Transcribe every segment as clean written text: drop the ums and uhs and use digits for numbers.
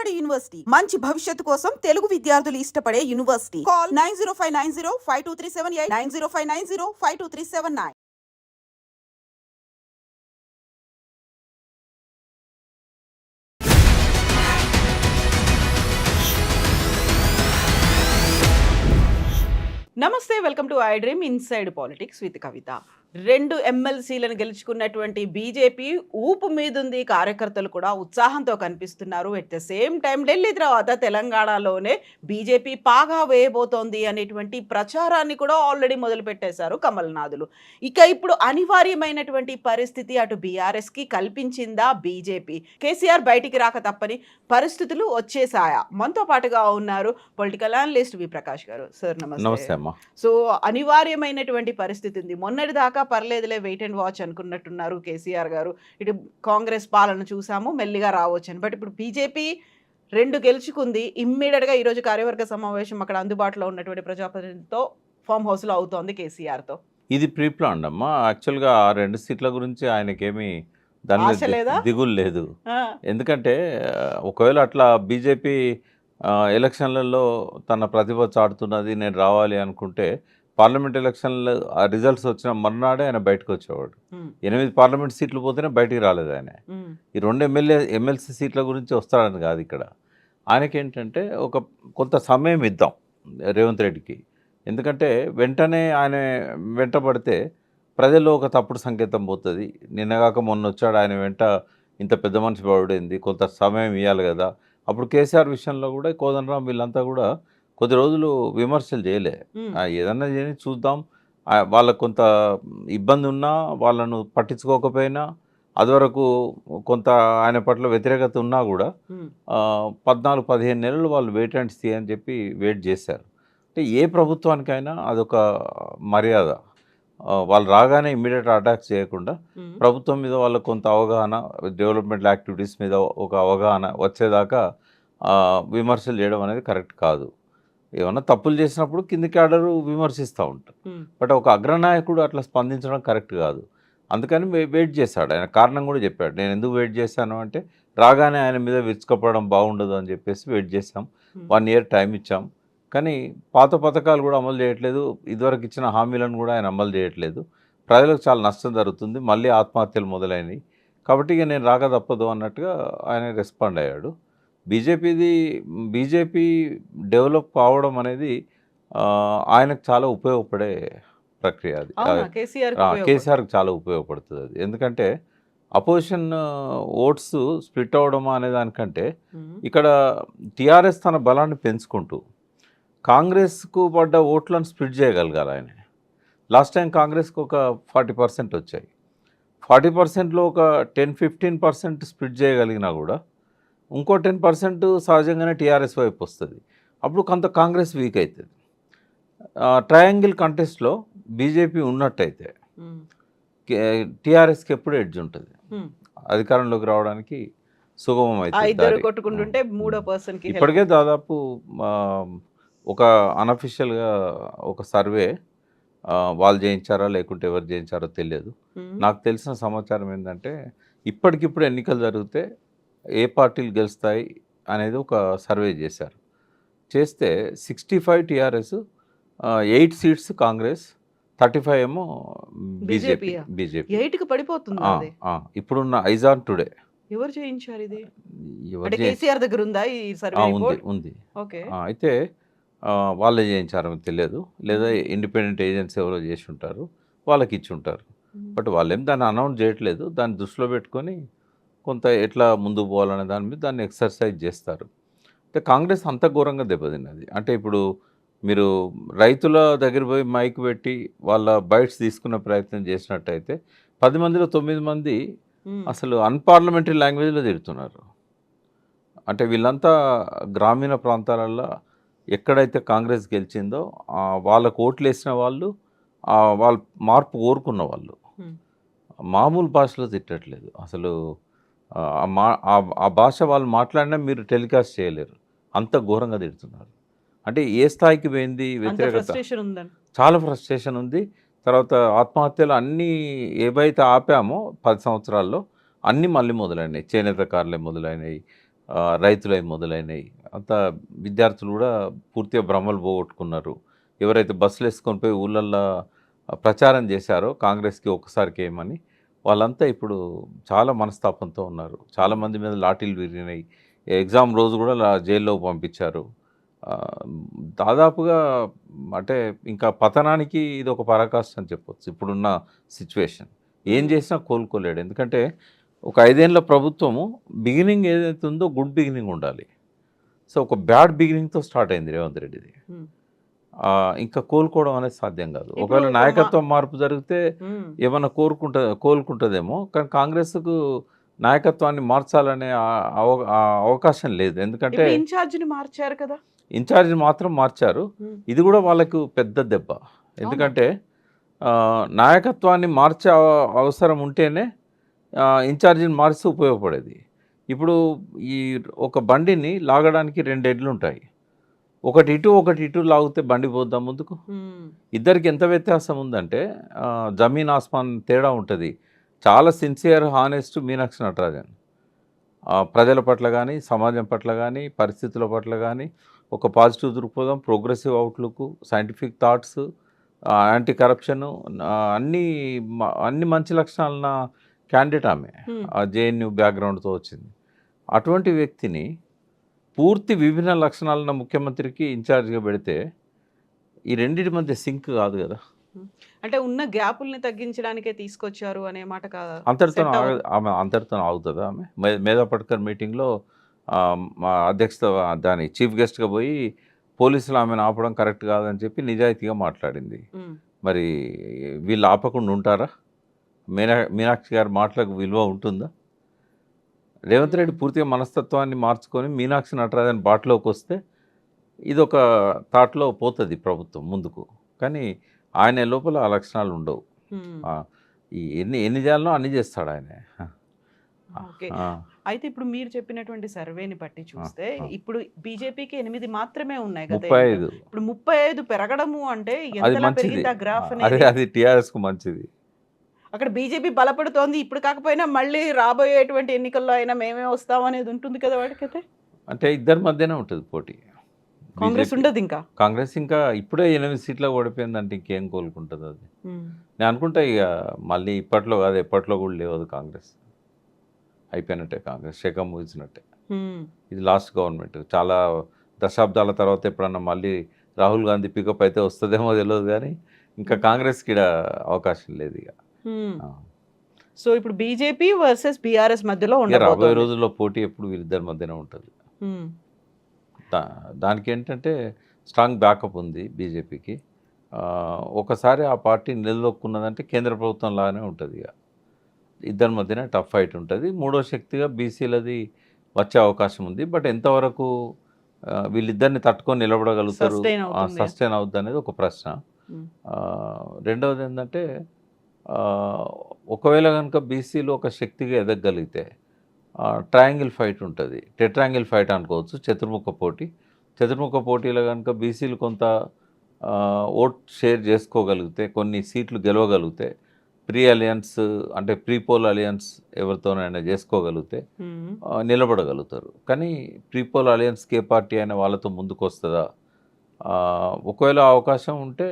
Vijayawada university మంచి భవిష్యత్తు కోసం తెలుగు విద్యార్థులు ఇష్టపడే యూనివర్సిటీ. కాల్ 9059052378 9059052379. నమస్తే, welcome to I dream inside politics with Kavitha. 2 ఎమ్మెల్సీలను గెలుచుకున్నటువంటి బీజేపీ ఊపు మీదుంది. కార్యకర్తలు కూడా ఉత్సాహంతో కనిపిస్తున్నారు. At the same time Delhi తర్వాత తెలంగాణలోనే బీజేపీ పాగా వేయబోతోంది అనేటువంటి ప్రచారాన్ని కూడా ఆల్రెడీ మొదలుపెట్టేశారు కమల్నాథులు. ఇక ఇప్పుడు అనివార్యమైనటువంటి పరిస్థితి అటు బీఆర్ఎస్కి కల్పించిందా బీజేపీ? కేసీఆర్ బయటికి రాక తప్పని పరిస్థితులు వచ్చేసాయా? మనతో పాటుగా ఉన్నారు పొలిటికల్ అనలిస్ట్ వి ప్రకాష్ గారు. సార్ నమస్తే. సో అనివార్యమైనటువంటి పరిస్థితి ఉంది. మొన్నటి దాకా పర్లేదులే, వెయిట్ అండ్ వాచ్ అనుకున్నట్టున్నారు కేసీఆర్ గారు. ఇటు కాంగ్రెస్ పాలన చూసాము, మెల్లిగా రావచ్చని. బట్ ఇప్పుడు బీజేపీ 2 గెలుచుకుంది. ఇమ్మీడియట్గా ఈరోజు కార్యవర్గ సమావేశం అక్కడ అందుబాటులో ఉన్నటువంటి ప్రజాప్రతినిధులతో ఫామ్ హౌస్లో అవుతోంది కేసీఆర్తో. ఇది ప్రీ ప్లాన్డ్ అమ్మా. యాక్చువల్గా ఆ 2 సీట్ల గురించి ఆయనకేమీ దాని దిగులు లేదు. ఎందుకంటే ఒకవేళ అట్లా బీజేపీ ఎలక్షన్లలో తన ప్రతిభ చాటుతున్నది, నేను రావాలి అనుకుంటే పార్లమెంట్ ఎలక్షన్లో ఆ రిజల్ట్స్ వచ్చిన మర్నాడే ఆయన బయటకు వచ్చేవాడు. 8 పార్లమెంట్ సీట్లు పోతేనే బయటికి రాలేదు ఆయన. ఈ 2 ఎమ్మెల్సీ సీట్ల గురించి వస్తాడని కాదు ఇక్కడ. ఆయనకేంటంటే కొంత సమయం ఇద్దాం రేవంత్ రెడ్డికి. ఎందుకంటే వెంటనే ఆయన వెంటబడితే ప్రజల్లో ఒక తప్పుడు సంకేతం పోతుంది. నిన్నగాక మొన్న వచ్చాడు ఆయన వెంట, ఇంత పెద్ద మనిషి బాగుడైంది, కొంత సమయం ఇవ్వాలి కదా. అప్పుడు కేసీఆర్ విషయంలో కూడా కోదండరాం వీళ్ళంతా కూడా కొద్ది రోజులు విమర్శలు చేయలే. ఏదన్నా చేయని చూద్దాం, వాళ్ళకు కొంత ఇబ్బంది ఉన్నా వాళ్ళను పట్టించుకోకపోయినా, అది వరకు కొంత ఆయన పట్ల వ్యతిరేకత ఉన్నా కూడా 14-15 నెలలు వాళ్ళు వెయిట్ అండ్ సీ అని చెప్పి వెయిట్ చేశారు. అంటే ఏ ప్రభుత్వానికైనా అదొక మర్యాద. వాళ్ళు రాగానే ఇమ్మీడియట్ అటాక్ చేయకుండా ప్రభుత్వం మీద వాళ్ళకు కొంత అవగాహన, డెవలప్మెంట్ యాక్టివిటీస్ మీద ఒక అవగాహన వచ్చేదాకా విమర్శలు చేయడం అనేది కరెక్ట్ కాదు. ఏమన్నా తప్పులు చేసినప్పుడు కింది క్యాడరు విమర్శిస్తూ ఉంటారు. బట్ ఒక అగ్రనాయకుడు అట్లా స్పందించడం కరెక్ట్ కాదు. అందుకని వెయిట్ చేశాడు. ఆయన కారణం కూడా చెప్పాడు, నేను ఎందుకు వెయిట్ చేశాను అంటే రాగానే ఆయన మీద విరుచుకపోవడం బాగుండదు అని చెప్పేసి వెయిట్ చేశాం. 1 year టైం ఇచ్చాం. కానీ పాత పథకాలు కూడా అమలు చేయట్లేదు, ఇదివరకు ఇచ్చిన హామీలను కూడా ఆయన అమలు చేయట్లేదు. ప్రజలకు చాలా నష్టం జరుగుతుంది, మళ్ళీ ఆత్మహత్యలు మొదలైనవి. కాబట్టి ఇక నేను రాక తప్పదు అన్నట్టుగా ఆయన రెస్పాండ్ అయ్యాడు. బీజేపీ డెవలప్ కావడం అనేది ఆయనకు చాలా ఉపయోగపడే ప్రక్రియ. అది కేసీఆర్కి చాలా ఉపయోగపడుతుంది అది. ఎందుకంటే అపోజిషన్ ఓట్స్ స్ప్లిట్ అవ్వడం అనే దానికంటే ఇక్కడ టీఆర్ఎస్ తన బలాన్ని పెంచుకుంటూ కాంగ్రెస్కు పడ్డ ఓట్లను స్ప్లిట్ చేయగలగాలి ఆయన. లాస్ట్ టైం కాంగ్రెస్కి ఒక 40% వచ్చాయి. 40%లో ఒక 10-15% స్ప్లిట్ చేయగలిగినా కూడా ఇంకో 10% సహజంగానే టీఆర్ఎస్ వైపు వస్తుంది. అప్పుడు కొంత కాంగ్రెస్ వీక్ అవుతుంది. ట్రయాంగిల్ కంటెస్ట్లో బీజేపీ ఉన్నట్టయితే టీఆర్ఎస్కి ఎప్పుడు ఎడ్జ్ ఉంటుంది, అధికారంలోకి రావడానికి సుగమం అవుతుంది. ఇప్పటికే దాదాపు ఒక అనఫిషియల్గా ఒక సర్వే వాళ్ళు చేయించారా లేకుంటే ఎవరు చేయించారో తెలియదు. నాకు తెలిసిన సమాచారం ఏంటంటే ఇప్పటికిప్పుడు ఎన్నికలు జరిగితే ఏ పార్టీలు గెలుస్తాయి అనేది ఒక సర్వే చేశారు. చేస్తే 65 టీఆర్ఎస్, 8 సీట్స్ కాంగ్రెస్, 35 ఏమో బీజేపీ. 8కి పడిపోతుంది ఇప్పుడున్న ఐజాన్ టుడే. ఎవరు చేయించారు ఇది? కేసీఆర్ దగ్గర ఉందా ఈ సర్వే? ఉంది. అయితే వాళ్ళే చేయించారో తెలియదు, లేదా ఇండిపెండెంట్ ఏజెన్సీ ఎవరో చేసి ఉంటారు, వాళ్ళకి ఇచ్చి ఉంటారు. బట్ వాళ్ళేం దాన్ని అనౌన్స్ చేయట్లేదు. దాన్ని దృష్టిలో పెట్టుకొని కొంత ఎట్లా ముందుకు పోవాలనే దాని మీద దాన్ని ఎక్సర్సైజ్ చేస్తారు. అంటే కాంగ్రెస్ అంత ఘోరంగా దెబ్బతిన్నది. అంటే ఇప్పుడు మీరు రైతుల దగ్గర పోయి మైక్ పెట్టి వాళ్ళ బైట్స్ తీసుకునే ప్రయత్నం చేసినట్టయితే 10 మందిలో 9 మంది అసలు అన్పార్లమెంటరీ లాంగ్వేజ్లో తిడుతున్నారు. అంటే వీళ్ళంతా గ్రామీణ ప్రాంతాలలో ఎక్కడైతే కాంగ్రెస్ గెలిచిందో వాళ్ళకు ఓట్లు వేసిన వాళ్ళు, వాళ్ళ మార్పు కోరుకున్న వాళ్ళు మామూలు భాషలో తిట్టట్లేదు. అసలు ఆ భాష వాళ్ళు మాట్లాడినా మీరు టెలికాస్ట్ చేయలేరు, అంత ఘోరంగా తిడుతున్నారు. అంటే ఏ స్థాయికి పోయింది వ్యతిరేకత? చాలా ఫ్రస్ట్రేషన్ ఉంది. తర్వాత ఆత్మహత్యలు అన్నీ ఏవైతే ఆపామో 10 సంవత్సరాల్లో అన్నీ మళ్ళీ మొదలైనాయి. చేనేత కార్లే మొదలైనవి, రైతులై మొదలైనవి అంతా విద్యార్థులు కూడా పూర్తిగా భ్రమలు పోగొట్టుకున్నారు. ఎవరైతే బస్సులు వేసుకొని పోయి ఊళ్ళల్లో ప్రచారం చేశారో కాంగ్రెస్కి ఒక్కసారికి ఏమని వాళ్ళంతా ఇప్పుడు చాలా మనస్తాపంతో ఉన్నారు. చాలామంది మీద లాఠీలు విరిగినాయి. ఎగ్జామ్ రోజు కూడా జైల్లోకి పంపించారు. దాదాపుగా అంటే ఇంకా పతనానికి ఇది ఒక పరాకాష్ట అని చెప్పొచ్చు ఇప్పుడున్న సిచ్యువేషన్. ఏం చేసినా కోలుకోలేడు. ఎందుకంటే ఒక 5 ఏళ్ల ప్రభుత్వము బిగినింగ్ ఏదైతే ఉందో గుడ్ బిగినింగ్ ఉండాలి. సో ఒక బ్యాడ్ బిగినింగ్తో స్టార్ట్ అయింది రేవంత్ రెడ్డిది. ఇంకా కోలుకోవడం అనేది సాధ్యం కాదు. ఒకవేళ నాయకత్వం మార్పు జరిగితే ఏమన్నా కోలుకుంటుందేమో, కానీ కాంగ్రెస్కు నాయకత్వాన్ని మార్చాలనే అవకాశం లేదు. ఎందుకంటే ఇన్ఛార్జిని మార్చారు కదా, ఇన్ఛార్జ్ మాత్రం మార్చారు. ఇది కూడా వాళ్ళకు పెద్ద దెబ్బ. ఎందుకంటే నాయకత్వాన్ని మార్చే అవసరం ఉంటేనే ఇన్ఛార్జిని మార్చి ఉపయోగపడేది. ఇప్పుడు ఈ ఒక బండిని లాగడానికి 2 ఎడ్లు ఉంటాయి. ఒకటి ఇటు లాగితే బండి పోద్దాం ముందుకు. ఇద్దరికి ఎంత వ్యత్యాసం ఉందంటే జమీన్ ఆస్మాన్ తేడా ఉంటుంది. చాలా సిన్సియర్ హానెస్ట్ మీనాక్షి నటరాజన్ ప్రజల పట్ల కానీ, సమాజం పట్ల కానీ, పరిస్థితుల పట్ల కానీ ఒక పాజిటివ్ దృక్పథం, progressive outlook, scientific thoughts, anti corruption, అన్ని మంచి లక్షణాలున్న క్యాండిడేట్ ఆమె. జేఎన్యూ బ్యాక్గ్రౌండ్తో వచ్చింది. అటువంటి వ్యక్తిని పూర్తి విభిన్న లక్షణాలున్న ముఖ్యమంత్రికి ఇన్ఛార్జ్గా పెడితే ఈ రెండింటి మధ్య సింక్ కాదు కదా. అంటే ఉన్న గ్యాపుల్ని తగ్గించడానికే తీసుకొచ్చారు అనే మాట కాదు. అంతటితో ఆగుతుందా ఆమె? మేధా పట్కర్ మీటింగ్లో మా అధ్యక్షత దాని చీఫ్ గెస్ట్గా పోయి పోలీసులు ఆమెను ఆపడం కరెక్ట్ కాదని చెప్పి నిజాయితీగా మాట్లాడింది. మరి వీళ్ళు ఆపకుండా ఉంటారా? మీనాక్షి గారి మాటలకు విలువ ఉంటుందా? రేవంత్ రెడ్డి పూర్తిగా మనస్తత్వాన్ని మార్చుకొని మీనాక్షి నటరాజన్ బాటలోకి వస్తే ఇదొక థాట్లో పోతుంది ప్రభుత్వం ముందుకు. కానీ ఆయన లోపల ఆ లక్షణాలు ఉండవు. ఎన్ని చేయాలనో అన్ని చేస్తాడు ఆయన. ఓకే, అయితే ఇప్పుడు మీరు చెప్పినటువంటి సర్వేని బట్టి చూస్తే ఇప్పుడు బీజేపీకి 8 మాత్రమే ఉన్నాయి కదా. 35. ఇప్పుడు 35 పెరగడము అంటే ఎంతలా పెరిగింది ఆ గ్రాఫ్ అనేది? అది టీఆర్ఎస్కు మంచిది. అక్కడ బీజేపీ బలపడుతోంది. ఇప్పుడు కాకపోయినా మళ్ళీ రాబోయేటువంటి ఎన్నికల్లో అయినా మేమే వస్తాం అనేది ఉంటుంది కదా వాడికైతే. అంటే ఇద్దరి మధ్యనే ఉంటుంది పోటీ. కాంగ్రెస్ ఉండదు ఇంకా. కాంగ్రెస్ ఇంకా ఇప్పుడే 8 సీట్లకు ఓడిపోయిందంటే ఇంకేం కోలుకుంటుంది అది. నేను అనుకుంటా ఇక మళ్ళీ ఇప్పట్లో కాదు ఎప్పట్లో కూడా లేవదు కాంగ్రెస్. అయిపోయినట్టే కాంగ్రెస్, శకం ముగిసినట్టే. ఇది లాస్ట్ గవర్నమెంట్. చాలా దశాబ్దాల తర్వాత ఎప్పుడన్నా మళ్ళీ రాహుల్ గాంధీ పికప్ అయితే వస్తుందేమో తెలియదు, కానీ ఇంకా కాంగ్రెస్కి ఇక్కడ అవకాశం లేదు ఇక. సో ఇప్పుడు బీజేపీ వర్సెస్ బీఆర్ఎస్ మధ్యలో రాబోయే రోజుల్లో పోటీ ఎప్పుడు వీళ్ళిద్దరి మధ్యనే ఉంటుంది. దానికి ఏంటంటే స్ట్రాంగ్ బ్యాకప్ ఉంది బీజేపీకి. ఒకసారి ఆ పార్టీ నిలదొక్కున్నదంటే కేంద్ర ప్రభుత్వం లాగానే ఉంటుంది. ఇక ఇద్దరి మధ్యనే టఫ్ ఫైట్ ఉంటుంది. మూడో శక్తిగా బీసీలది వచ్చే అవకాశం ఉంది. బట్ ఎంతవరకు వీళ్ళిద్దరిని తట్టుకొని నిలబడగలుగుతారు, సస్టైన్ అవుద్ది అనేది ఒక ప్రశ్న. రెండవది ఏంటంటే ఒకవేళ కనుక బీసీలో ఒక శక్తిగా ఎదగగలిగితే ట్రయాంగిల్ ఫైట్ ఉంటుంది. టెట్రాంగిల్ ఫైట్ అనుకోవచ్చు, చతుర్ముఖ పోటీ. చతుర్ముఖ పోటీలో కనుక బీసీలు కొంత ఓట్ షేర్ చేసుకోగలిగితే, కొన్ని సీట్లు గెలవగలిగితే, ప్రీ అలయన్స్ అంటే ప్రీ పోల్ అలయన్స్ ఎవరితోనైనా చేసుకోగలిగితే నిలబడగలుగుతారు. కానీ ప్రీ పోల్ అలయన్స్కి ఏ పార్టీ అయినా వాళ్ళతో ముందుకు వస్తుందా? ఒకవేళ అవకాశం ఉంటే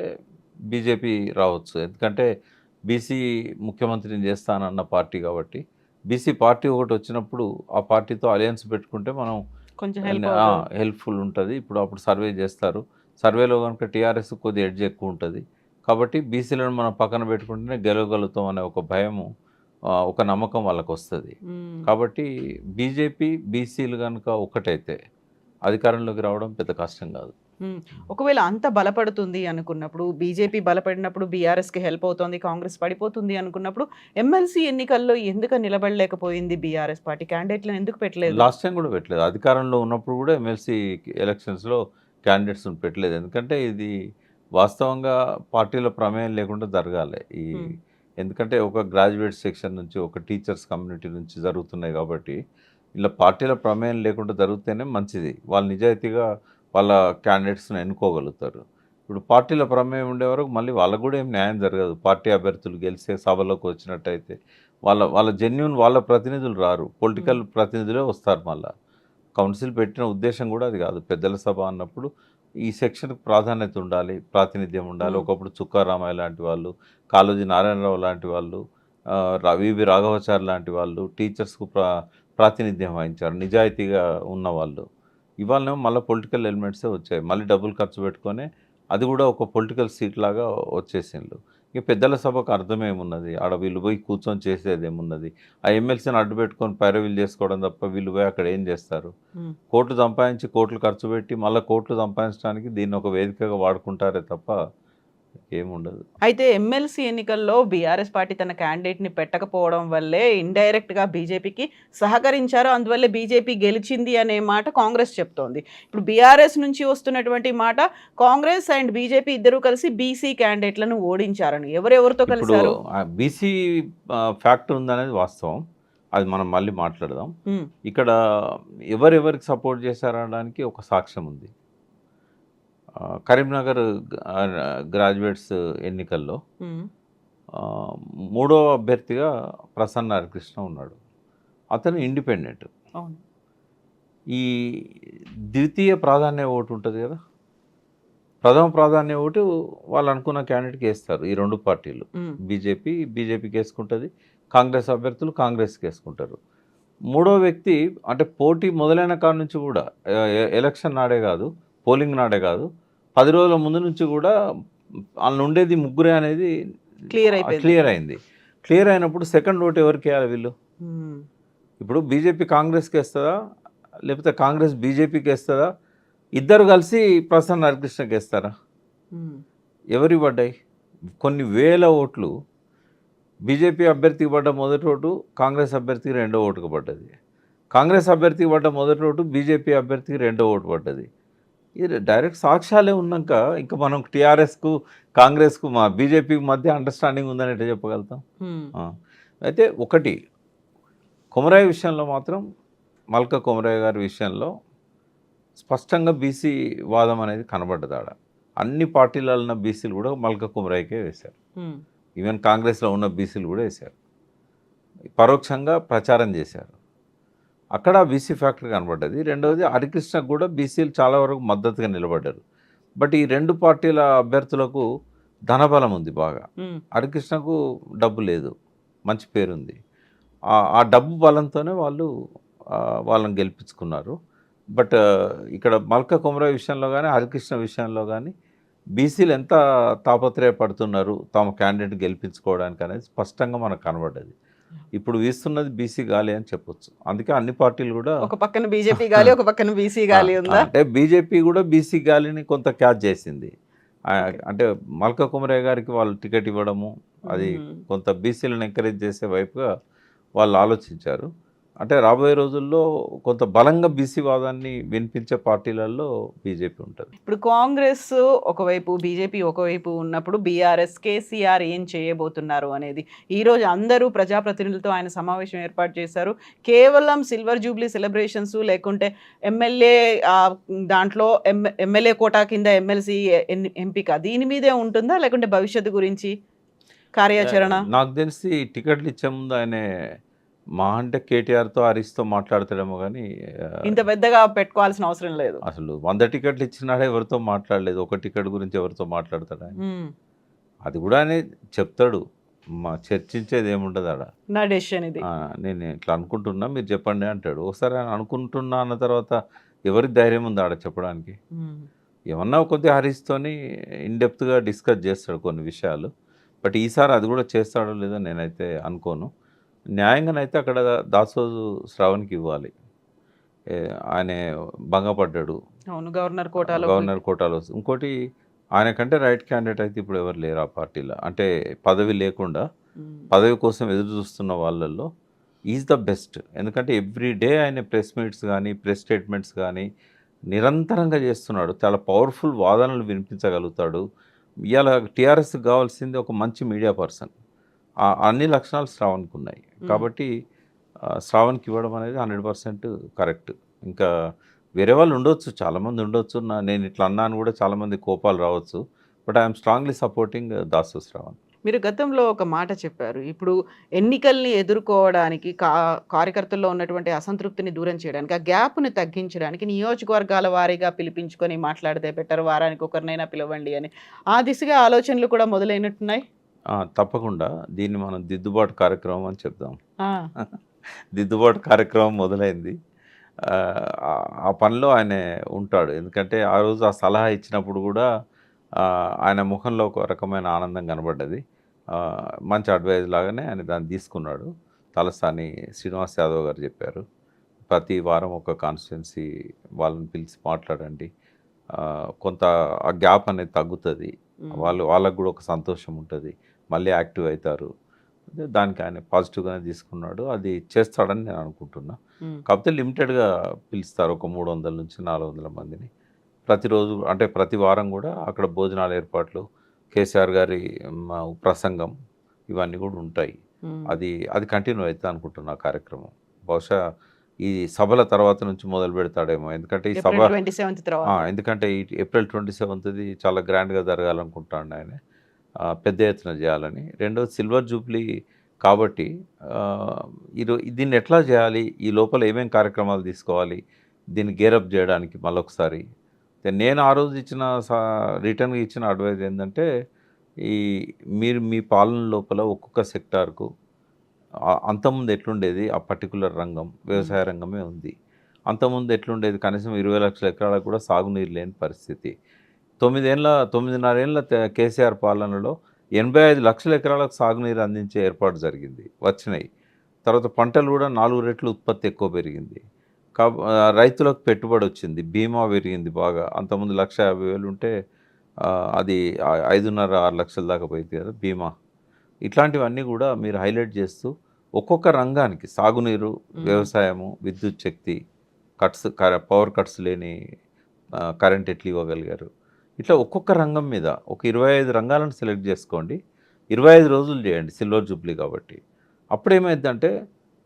బీజేపీ రావచ్చు. ఎందుకంటే బీసీ ముఖ్యమంత్రిని చేస్తానన్న పార్టీ కాబట్టి. బీసీ పార్టీ ఒకటి వచ్చినప్పుడు ఆ పార్టీతో అలయన్స్ పెట్టుకుంటే మనం కొంచెం హెల్ప్ఫుల్ ఉంటుంది. అప్పుడు సర్వే చేస్తారు. సర్వేలో కనుక టీఆర్ఎస్ కొద్ది ఎడ్జ్ ఎక్కువ ఉంటుంది. కాబట్టి బీసీలను మనం పక్కన పెట్టుకుంటేనే గెలవగలుగుతాం అనే ఒక భయము, ఒక నమ్మకం వాళ్ళకు వస్తుంది. కాబట్టి బీజేపీ బీసీలు కనుక ఒకటైతే అధికారంలోకి రావడం పెద్ద కష్టం కాదు. ఒకవేళ అంత బలపడుతుంది అనుకున్నప్పుడు, బీజేపీ బలపడినప్పుడు బీఆర్ఎస్కి హెల్ప్ అవుతుంది, కాంగ్రెస్ పడిపోతుంది అనుకున్నప్పుడు ఎమ్మెల్సీ ఎన్నికల్లో ఎందుకు నిలబడలేకపోయింది బీఆర్ఎస్ పార్టీ? క్యాండిడేట్లను ఎందుకు పెట్టలేదు? లాస్ట్ టైం కూడా పెట్టలేదు. అధికారంలో ఉన్నప్పుడు కూడా ఎమ్మెల్సీ ఎలక్షన్స్లో క్యాండిడేట్స్ని పెట్టలేదు. ఎందుకంటే ఇది వాస్తవంగా పార్టీల ప్రమేయం లేకుండా జరగాలి. ఎందుకంటే ఒక గ్రాడ్యుయేట్ సెక్షన్ నుంచి, ఒక టీచర్స్ కమ్యూనిటీ నుంచి జరుగుతున్నాయి కాబట్టి ఇలా పార్టీల ప్రమేయం లేకుండా జరిగితేనే మంచిది. వాళ్ళు నిజాయితీగా వాళ్ళ క్యాండిడేట్స్ని ఎన్నుకోగలుగుతారు. ఇప్పుడు పార్టీల ప్రమేయం ఉండే వరకు మళ్ళీ వాళ్ళకు కూడా ఏం న్యాయం జరగదు. పార్టీ అభ్యర్థులు గెలిచే సభలోకి వచ్చినట్టయితే వాళ్ళ జెన్యూన్ వాళ్ళ ప్రతినిధులు రారు, పొలిటికల్ ప్రతినిధులే వస్తారు. మళ్ళీ కౌన్సిల్ పెట్టిన ఉద్దేశం కూడా అది కాదు. పెద్దల సభ అన్నప్పుడు ఈ సెక్షన్కి ప్రాధాన్యత ఉండాలి, ప్రాతినిధ్యం ఉండాలి. ఒకప్పుడు చుక్కారామయ్య లాంటి వాళ్ళు, కాళోజీ నారాయణరావు లాంటి వాళ్ళు, వివి రాఘవాచారి లాంటి వాళ్ళు టీచర్స్కు ప్రాతినిధ్యం వహించారు, నిజాయితీగా ఉన్నవాళ్ళు. ఇవాళ మళ్ళీ పొలిటికల్ ఎలిమెంట్సే వచ్చాయి, మళ్ళీ డబ్బులు ఖర్చు పెట్టుకొని అది కూడా ఒక పొలిటికల్ సీట్ లాగా వచ్చేసిండ్రు. ఇక పెద్దల సభకు అర్థమేమున్నది, ఆడ వీళ్ళు పోయి కూర్చొని చేసేది ఏమున్నది? ఆ ఎమ్మెల్సీని అడ్డు పెట్టుకొని పైరవీలు చేసుకోవడం తప్ప వీళ్ళు పోయి అక్కడ ఏం చేస్తారు? కోట్లు సంపాదించి కోట్లు ఖర్చు పెట్టి మళ్ళీ కోట్లు సంపాదించడానికి దీన్ని ఒక వేదికగా వాడుకుంటారే తప్ప ఏముండదు. అయితే ఎమ్మెల్సీ ఎన్నికల్లో బీఆర్ఎస్ పార్టీ తన క్యాండిడేట్ని పెట్టకపోవడం వల్లే ఇండైరెక్ట్గా బీజేపీకి సహకరించారు, అందువల్లే బీజేపీ గెలిచింది అనే మాట కాంగ్రెస్ చెప్తోంది. ఇప్పుడు బీఆర్ఎస్ నుంచి వస్తున్నటువంటి మాట కాంగ్రెస్ అండ్ బీజేపీ ఇద్దరు కలిసి బీసీ క్యాండిడేట్లను ఓడించారని. ఎవరెవరితో కలిసారు? బీసీ ఫ్యాక్టర్ ఉందనేది వాస్తవం, అది మనం మళ్ళీ మాట్లాడదాం. ఇక్కడ ఎవరెవరికి సపోర్ట్ చేశారనడానికి ఒక సాక్ష్యం ఉంది. కరీంనగర్ గ్రాడ్యుయేట్స్ ఎన్నికల్లో మూడో అభ్యర్థిగా ప్రసన్న హరికృష్ణ ఉన్నాడు. అతను ఇండిపెండెంట్. ఈ ద్వితీయ ప్రాధాన్య ఓటు ఉంటుంది కదా, ప్రథమ ప్రాధాన్య ఓటు వాళ్ళు అనుకున్న క్యాండిడేట్కి వేస్తారు ఈ రెండు పార్టీలు. బీజేపీకి వేసుకుంటుంది, కాంగ్రెస్ అభ్యర్థులు కాంగ్రెస్కి వేసుకుంటారు. మూడో వ్యక్తి అంటే పోటీ మొదలైన కాడ నుంచి కూడా, ఎలక్షన్ నాడే కాదు, పోలింగ్ నాడే కాదు, 10 రోజుల ముందు నుంచి కూడా వాళ్ళు ఉండేది ముగ్గురే అనేది క్లియర్ అయింది. క్లియర్ అయినప్పుడు సెకండ్ ఓటు ఎవరికి వేయాలి వీళ్ళు? ఇప్పుడు బీజేపీ కాంగ్రెస్కి వేస్తుందా, లేకపోతే కాంగ్రెస్ బీజేపీకి వేస్తుందా? ఇద్దరు కలిసి ప్రసన్న హరికృష్ణకి వేస్తారా? ఎవరికి పడ్డాయి? కొన్ని వేల ఓట్లు బీజేపీ అభ్యర్థికి పడ్డ మొదటి ఓటు కాంగ్రెస్ అభ్యర్థికి రెండో ఓటుకు పడ్డది. కాంగ్రెస్ అభ్యర్థికి పడ్డ మొదటి ఓటు బీజేపీ అభ్యర్థికి రెండో ఓటు పడ్డది. ఇది డైరెక్ట్ సాక్ష్యాలే ఉన్నాక ఇంకా మనం టీఆర్ఎస్కు కాంగ్రెస్కు మా బీజేపీకి మధ్య అండర్స్టాండింగ్ ఉందని ఎట్లా చెప్పగలుగుతాం? అయితే ఒకటి కొమరయ్య విషయంలో మాత్రం, మల్క కొమరయ్య గారి విషయంలో స్పష్టంగా బీసీ వాదం అనేది కనబడ్డది. ఆడ అన్ని పార్టీలలో ఉన్న బీసీలు కూడా మల్క కొమరయ్యకే వేశారు, ఈవెన్ కాంగ్రెస్లో ఉన్న బీసీలు కూడా వేశారు, పరోక్షంగా ప్రచారం చేశారు. అక్కడ బీసీ ఫ్యాక్టర్ కనబడ్డది. రెండవది హరికృష్ణకు కూడా బీసీలు చాలా వరకు మద్దతుగా నిలబడ్డారు. బట్ ఈ రెండు పార్టీల అభ్యర్థులకు ధనబలం ఉంది బాగా, హరికృష్ణకు డబ్బు లేదు, మంచి పేరుంది. ఆ డబ్బు బలంతోనే వాళ్ళని గెలిపించుకున్నారు. బట్ ఇక్కడ మల్క కొమరయ్య విషయంలో కానీ హరికృష్ణ విషయంలో కానీ బీసీలు ఎంత తాపత్రయపడుతున్నారు తమ క్యాండిడేట్ గెలిపించుకోవడానికి అనేది స్పష్టంగా మనకు కనబడ్డది. ఇప్పుడు వీస్తున్నది బీసీ గాలి అని చెప్పొచ్చు. అందుకే అన్ని పార్టీలు కూడా ఒక పక్కన బీజేపీ గాలి, ఒక పక్కన బీసీ గాలి ఉందా అంటే బీజేపీ కూడా బీసీ గాలిని కొంత క్యాచ్ చేసింది. అంటే మల్క కుమరయ్య గారికి వాళ్ళు టికెట్ ఇవ్వడము అది కొంత బీసీలను ఎంకరేజ్ చేసే వైపుగా వాళ్ళు ఆలోచించారు. అంటే రాబోయే రోజుల్లో కొంత బలంగా బీసీ వాదాన్ని వినిపించే పార్టీలలో బీజేపీ ఉంటుంది. ఇప్పుడు కాంగ్రెస్ ఒకవైపు, బీజేపీ ఒకవైపు ఉన్నప్పుడు బీఆర్ఎస్, కేసీఆర్ ఏం చేయబోతున్నారు అనేది ఈరోజు అందరూ ప్రజాప్రతినిధులతో ఆయన సమావేశం ఏర్పాటు చేశారు. కేవలం సిల్వర్ జూబ్లీ సెలబ్రేషన్స్ లేకుంటే ఎమ్మెల్యే దాంట్లో ఎమ్మెల్యే కోటా కింద ఎమ్మెల్సీ ఎంపిక దీని మీదే ఉంటుందా, లేకుంటే భవిష్యత్తు గురించి కార్యాచరణ? నాకు తెలిసి టికెట్లు ఇచ్చే ముందు ఆయన మా అంటే కేటీఆర్తో హరీష్తో మాట్లాడతాడేమో కానీ ఇంత పెద్దగా పెట్టుకోవాల్సిన అవసరం లేదు. అసలు 100 టికెట్లు ఇచ్చినాడే ఎవరితో మాట్లాడలేదు, ఒక టికెట్ గురించి ఎవరితో మాట్లాడతాడు ఆయన? అది కూడా ఆయన చెప్తాడు, మా చర్చించేది ఏముండదు ఆడ, నా డెసిషన్ ఇది, నేను ఇట్లా అనుకుంటున్నా మీరు చెప్పండి అంటాడు. ఒకసారి ఆయన అనుకుంటున్నా అన్న తర్వాత ఎవరికి ధైర్యం ఉంది ఆడ చెప్పడానికి? ఏమన్నా కొద్దిగా హరీష్తోని ఇన్డెప్త్గా డిస్కస్ చేస్తాడు కొన్ని విషయాలు. బట్ ఈసారి అది కూడా చేస్తాడో లేదో నేనైతే అనుకోను. న్యాయంగానైతే అక్కడ దాసోజు శ్రావణ్కి ఇవ్వాలి, ఆయన భంగపడ్డాడు గవర్నర్ కోటాలో. ఇంకోటి ఆయనకంటే రైట్ క్యాండిడేట్ అయితే ఇప్పుడు ఎవరు లేరు ఆ పార్టీలో, అంటే పదవి లేకుండా పదవి కోసం ఎదురు చూస్తున్న వాళ్ళల్లో ఈజ్ ద బెస్ట్. ఎందుకంటే ఎవ్రీ డే ఆయన ప్రెస్ మీట్స్ కానీ ప్రెస్ స్టేట్మెంట్స్ కానీ నిరంతరంగా చేస్తున్నాడు, చాలా పవర్ఫుల్ వాదనలు వినిపించగలుగుతాడు. ఇవాళ టీఆర్ఎస్కి కావాల్సింది ఒక మంచి మీడియా పర్సన్, అన్ని లక్షణాలు శ్రావణ్కి ఉన్నాయి. కాబట్టి శ్రావణ్కి ఇవ్వడం అనేది 100% కరెక్ట్. ఇంకా వేరే వాళ్ళు ఉండొచ్చు, చాలామంది ఉండొచ్చు, నేను ఇట్లా అన్నాను కూడా చాలామంది కోపాలు రావచ్చు. But I'm strongly supporting Dasu Shravan. మీరు గతంలో ఒక మాట చెప్పారు. ఇప్పుడు ఎన్నికల్ని ఎదుర్కోవడానికి కార్యకర్తల్లో ఉన్నటువంటి అసంతృప్తిని దూరం చేయడానికి, ఆ గ్యాప్‌ని తగ్గించడానికి నియోజకవర్గాల వారీగా పిలిపించుకొని మాట్లాడితే బెటర్. వారానికి ఒకరినైనా పిలవండి అని. ఆ దిశగా ఆలోచనలు కూడా మొదలైనట్టున్నాయి. తప్పకుండా దీన్ని మనం దిద్దుబాటు కార్యక్రమం అని చెప్దాం. ఆ! దిద్దుబాటు కార్యక్రమం మొదలైంది. ఆ పనిలో ఆయన ఉంటాడు. ఎందుకంటే ఆ రోజు ఆ సలహా ఇచ్చినప్పుడు కూడా ఆయన ముఖంలో ఒక రకమైన ఆనందం కనబడ్డది. మంచి అడ్వైజ్ లాగానే ఆయన దాన్ని తీసుకున్నాడు. తలసాని శ్రీనివాస్ యాదవ్ గారు చెప్పారు, ప్రతి వారం ఒక కాన్స్టిట్యున్సీ వాళ్ళని పిలిచి మాట్లాడండి. కొంత ఆ గ్యాప్ అనేది తగ్గుతుంది. హ్మ్. వాళ్ళకు కూడా ఒక సంతోషం ఉంటుంది. మళ్ళీ యాక్టివ్ అవుతారు. దానికి ఆయన పాజిటివ్గానే తీసుకున్నాడు. అది చేస్తాడని నేను అనుకుంటున్నా. హ్మ్. కాకపోతే లిమిటెడ్గా పిలుస్తారు. ఒక 300 నుంచి 400 మందిని. ప్రతిరోజు అంటే ప్రతి వారం కూడా అక్కడ భోజనాల ఏర్పాట్లు, కేసీఆర్ గారి ప్రసంగం ఇవన్నీ కూడా ఉంటాయి. హ్మ్. అది కంటిన్యూ అవుతుంది అనుకుంటున్నా ఆ కార్యక్రమం. బహుశా ఈ సభల తర్వాత నుంచి మొదలు పెడతాడేమో. ఎందుకంటే ఈ సభ ఏప్రిల్ 27 తర్వాత. ఎందుకంటే ఈ ఏప్రిల్ 27ది చాలా గ్రాండ్‌గా జరగాలనుకుంటాడు ఆయన. పెద్ద ఎత్తున చేయాలని. రెండోది సిల్వర్ జూబ్లీ కాబట్టి ఆహ్, దీన్ని ఎట్లా చేయాలి? ఈ లోపల ఏమేం కార్యక్రమాలు తీసుకోవాలి? దీన్ని గేరప్ చేయడానికి మళ్ళొకసారి. నేను ఆ రోజు ఇచ్చిన రిటర్న్‌గా ఇచ్చిన అడ్వైస్ ఏందంటే, ఈ మీరు మీ పాలన లోపల ఒక్కొక్క సెక్టార్‌కు అంతకుముందు ఎట్లుండేది ఆ పర్టిక్యులర్ రంగం, హ్మ్. వ్యవసాయ రంగమే ఉంది. అంతకుముందు ఎట్లుండేది కనీసం 20,00,000 ఎకరాలకు కూడా సాగునీరు లేని పరిస్థితి. 9.5 ఏళ్ల కేసీఆర్ పాలనలో 85,00,000 ఎకరాలకు సాగునీరు అందించే ఏర్పాటు జరిగింది. వచ్చినాయి. తర్వాత పంటలు కూడా 4 రెట్లు ఉత్పత్తి ఎక్కువ పెరిగింది. రైతులకు పెట్టుబడి వచ్చింది. బీమా పెరిగింది బాగా. అంతకుముందు 1,50,000 ఉంటే అది 5.5, 6 లక్షల దాకా పోయింది కదా బీమా. ఇట్లాంటివన్నీ కూడా మీరు హైలైట్ చేస్తూ ఒక్కొక్క రంగానికి సాగునీరు, హ్మ్. వ్యవసాయము, విద్యుత్ శక్తి, పవర్ కట్స్ లేని కరెంట్ ఎట్లా ఇవ్వగలిగారు. ఇట్లా ఒక్కొక్క రంగం మీద ఒక 25 రంగాలను సెలెక్ట్ చేసుకోండి. 25 రోజులు చేయండి సిల్వర్ జూబ్లీ కాబట్టి. అప్పుడేమైద్దంటే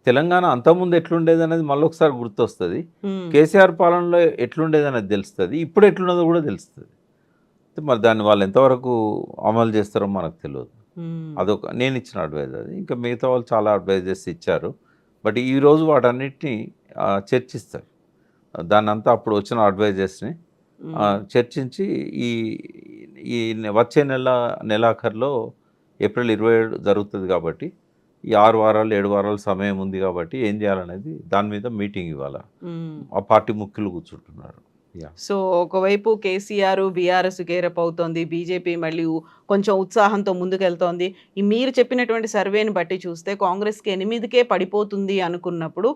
తెలంగాణ అంతకుముందు ఎట్లుండేదనేది మళ్ళొకసారి గుర్తొస్తది. హ్మ్. కేసీఆర్ పాలనలో ఎట్లుండేదనేది తెలుస్తది. ఇప్పుడు ఎట్లున్నదో కూడా తెలుస్తది. మరి దాన్ని వాళ్ళు ఎంతవరకు అమలు చేస్తారో మనకు తెలవదు. హ్మ్. నేనిచ్చిన అడ్వైజ్ అది. ఇంకా మిగతా వాళ్ళు చాలా అడ్వైజెస్ ఇచ్చారు. బట్ ఈరోజు వాటన్నిటిని చర్చిస్తారు. దాన్నంతా అప్పుడు వచ్చిన అడ్వైజెస్‌ని హ్మ్. చర్చించి ఈ ఈ వచ్చే నెలాఖరులో ఏప్రిల్ 27 జరుగుతది కాబట్టి, ఈ 6 వారాలు, 7 వారాల సమయం ఉంది కాబట్టి ఏం చేయాలనేది దాని మీద మీటింగ్ ఇవాళ. హ్మ్. ఆ పార్టీ ముఖ్యులు కూర్చుంటున్నారు. యాహ్! సో, ఒకవైపు కేసీఆర్, బీఆర్ఎస్ గేరప్ అవుతోంది. బీజేపీ మళ్ళీ కొంచెం ఉత్సాహంతో ముందుకెళ్తోంది. ఈ మీరు చెప్పినటువంటి సర్వేని బట్టి చూస్తే కాంగ్రెస్‌కి 8కే పడిపోతుంది అనుకున్నప్పుడు,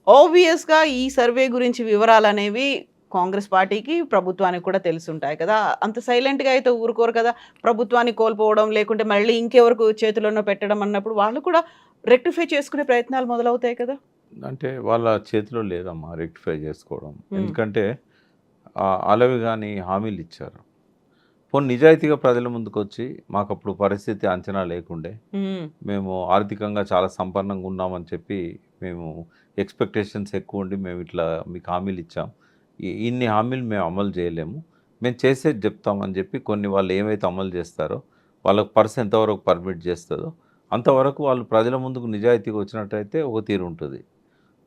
ఆబ్వియస్‌గా ఈ సర్వే గురించి వివరాలనేవి కాంగ్రెస్ పార్టీకి, ప్రభుత్వానికి కూడా తెలిసుంటాయి కదా! అంత సైలెంట్‌గా అయితే ఊరుకోరు కదా! ప్రభుత్వాన్ని కోల్పోవడం, లేకుంటే మళ్ళీ ఇంకెవరికి చేతులోనో పెట్టడం అన్నప్పుడు వాళ్ళు కూడా రెక్టిఫై చేసుకునే ప్రయత్నాలు మొదలవుతాయి కదా! అంటే వాళ్ళ చేతిలో లేదమ్మా రెక్టిఫై చేసుకోవడం. హ్మ్. ఎందుకంటే అలవి గాని హామీలిచ్చారు. పోనీ నిజాయితీగా ప్రజల ముందుకొచ్చి మాకప్పుడు పరిస్థితి అంచనా లేకుండే. హ్మ్. మేము ఆర్థికంగా చాలా సంపన్నంగా ఉన్నామని చెప్పి మేము ఎక్స్‌పెక్టేషన్స్ ఎక్కువుండి మేము ఇట్లా మీకు హామీలిచ్చాం. ఇన్ని హామీలు మేము అమలు చేయలేము. మేము చేసేది చెప్తామని చెప్పి కొన్ని వాళ్ళు ఏవైతే అమలు చేస్తారో వాళ్ళకి పర్స్ ఎంతవరకు పర్మిట్ చేస్తదో అంతవరకు వాళ్ళు ప్రజల ముందుకు నిజాయితీగా వచ్చినట్టయితే ఒక తీరు ఉంటది.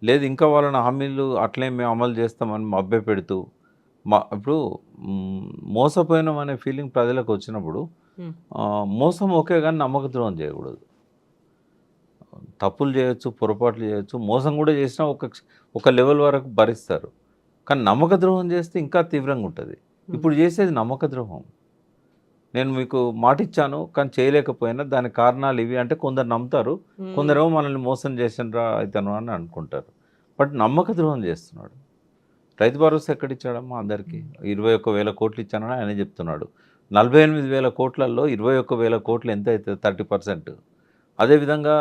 లేదు ఇంకా వాళ్ళని హామీలు అట్లే మేము అమలు చేస్తామని మభ్యపెడుతూ ఇప్పుడు హ్మ్, మోసపోయినాం అనే ఫీలింగ్ ప్రజలకు వచ్చినప్పుడు హ్మ్. మోసం ఓకే గానీ నమ్మక ద్రోహం చేయకూడదు. తప్పులు చేయొచ్చు, పొరపాట్లు చేయొచ్చు, మోసం కూడా చేసినా ఒక లెవెల్ వరకు భరిస్తారు. కానీ నమ్మక ద్రోహం చేస్తే ఇంకా తీవ్రంగా ఉంటది. హ్మ్. ఇప్పుడు చేసేది నమ్మక ద్రోహం. నేను మీకు మాటిచ్చాను కానీ చేయలేకపోయినా దానికి కారణాలు ఇవి అంటే కొందరు నమ్ముతారు. హ్మ్. కొందరేమో మనల్ని మోసం చేసిండ్రా ఇతను అని అనుకుంటారు. బట్ నమ్మక ద్రోహం చేస్తున్నాడు. రైతు భరోసా ఎక్కడిచ్చాడమ్మా అందరికీ? 21,000 కోట్లు ఇచ్చానని ఆయనే చెప్తున్నాడు. 48,000 కోట్లల్లో 21,000 కోట్లు ఎంతైతది? 30%. అదేవిధంగా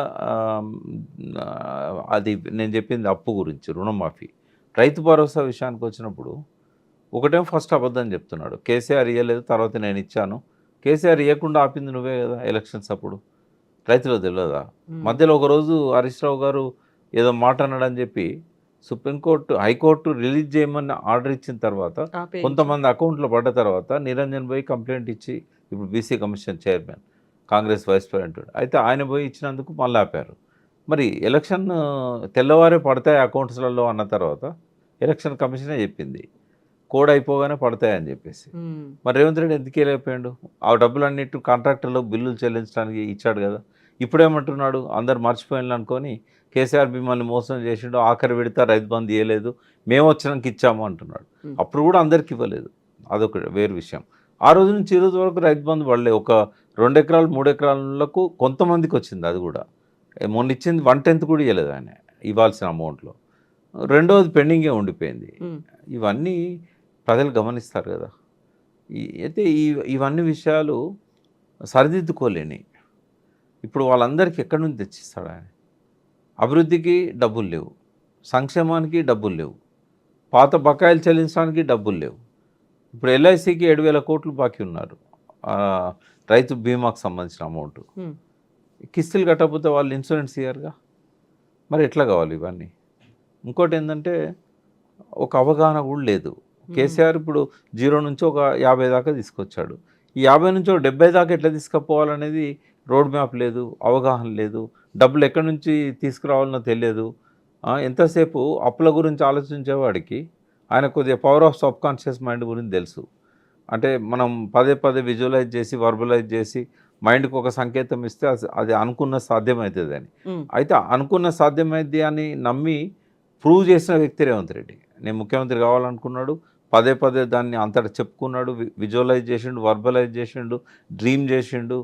అది నేను చెప్పింది అప్పు గురించి రుణమాఫీ. రైతు భరోసా విషయానికొచ్చినప్పుడు ఒకటేమో ఫస్ట్ అబద్ధం చెప్తున్నాడు. కేసీఆర్ ఇయ్యలేదు, తర్వాత నేనిచ్చాను. కేసీఆర్ ఇయ్యకుండా ఆపింది నువ్వే గదా! ఎలక్షన్స్ అప్పుడు. రైతులకు తెలవదా? హ్మ్. మధ్యలో ఒకరోజు హరీష్ రావు గారు ఏదో మాట అన్నాడని చెప్పి హైకోర్టు రిలీజ్ చేయమని ఆర్డర్ ఇచ్చిన తర్వాత ఆపేయించారు. కొంతమంది అకౌంట్‌లో పడ్డ తర్వాత నిరంజన్ పోయి కంప్లెయింట్ ఇచ్చి ఇప్పుడు BC commission chairman. Congress vice president. అయితే ఆయన పోయి ఇచ్చినందుకు మళ్ళీ ఆపారు. మరి ఎలక్షన్ తెల్లవారే పడతాయి అకౌంట్స్లలో అన్న తర్వాత ఎలక్షన్ కమిషనే చెప్పింది కోడ్ అయిపోగానే పడతాయని చెప్పేసి. మరి రేవంత్ రెడ్డి ఎందుకు వెళ్ళిపోయాడు? ఆ డబ్బులన్నిటి కాంట్రాక్టర్లో బిల్లులు చెల్లించడానికి ఇచ్చాడు కదా. ఇప్పుడేమంటున్నాడు? అందరు మర్చిపోయిన అనుకొని కేసీఆర్ మిమ్మల్ని మోసం చేసిండు, ఆఖరి విడత రైతు బంధు ఇవ్వలేదు, మేము వచ్చినాక ఇచ్చాము అంటున్నాడు. అప్పుడు కూడా అందరికి ఇవ్వలేదు, అదొక వేరు విషయం. ఆ రోజు నుంచి ఈ రోజు వరకు రైతు బంధు పడలేదు. ఒక 2 ఎకరాలు 3 ఎకరాలకు కొంతమందికి వచ్చింది, అది కూడా మొన్న ఇచ్చింది 1/10 కూడా ఇవ్వలేదు ఆయన ఇవ్వాల్సిన అమౌంట్లో. రెండోది పెండింగే ఉండిపోయింది. ఇవన్నీ ప్రజలు గమనిస్తారు కదా. అయితే ఇవన్నీ విషయాలు సరిదిద్దుకోలేని ఇప్పుడు వాళ్ళందరికీ ఎక్కడి నుంచి తెచ్చిస్తాడు ఆయన? అభివృద్ధికి డబ్బులు లేవు, సంక్షేమానికి డబ్బులు లేవు, పాత బకాయిలు చెల్లించడానికి డబ్బులు లేవు. ఇప్పుడు ఎల్ఐసికి 7,000 కోట్లు బాకీ ఉన్నారు, రైతు బీమాకు సంబంధించిన అమౌంట్. కిస్తులు కట్టకపోతే వాళ్ళు ఇన్సూరెన్స్ ఇయ్యారుగా, మరి ఎట్లా కావాలి ఇవన్నీ? ఇంకోటి ఏంటంటే ఒక అవగాహన కూడా లేదు. కేసీఆర్ ఇప్పుడు 0 నుంచి ఒక 50 దాకా తీసుకొచ్చాడు. ఈ 50 నుంచి ఒక 70 దాకా ఎట్లా తీసుకుపోవాలనేది రోడ్ మ్యాప్ లేదు, అవగాహన లేదు, డబ్బులు ఎక్కడి నుంచి తీసుకురావాలనో తెలియదు. ఎంతసేపు అప్పుల గురించి ఆలోచించేవాడికి ఆయన కొద్దిగా power of sub conscious mind గురించి తెలుసు. అంటే మనం పదే పదే విజువలైజ్ చేసి వర్బలైజ్ చేసి మైండ్కి ఒక సంకేతం ఇస్తే అది అనుకున్న సాధ్యమవుతుంది అని. అయితే అనుకున్న సాధ్యమైంది అని నమ్మి ప్రూవ్ చేసిన వ్యక్తి రేవంత్ రెడ్డి. నేను ముఖ్యమంత్రి కావాలనుకున్నాడు, పదే పదే దాన్ని అంతటా చెప్పుకున్నాడు, విజువలైజ్ చేసిండు, వర్బలైజ్ చేసిండు, డ్రీమ్ చేసిండు,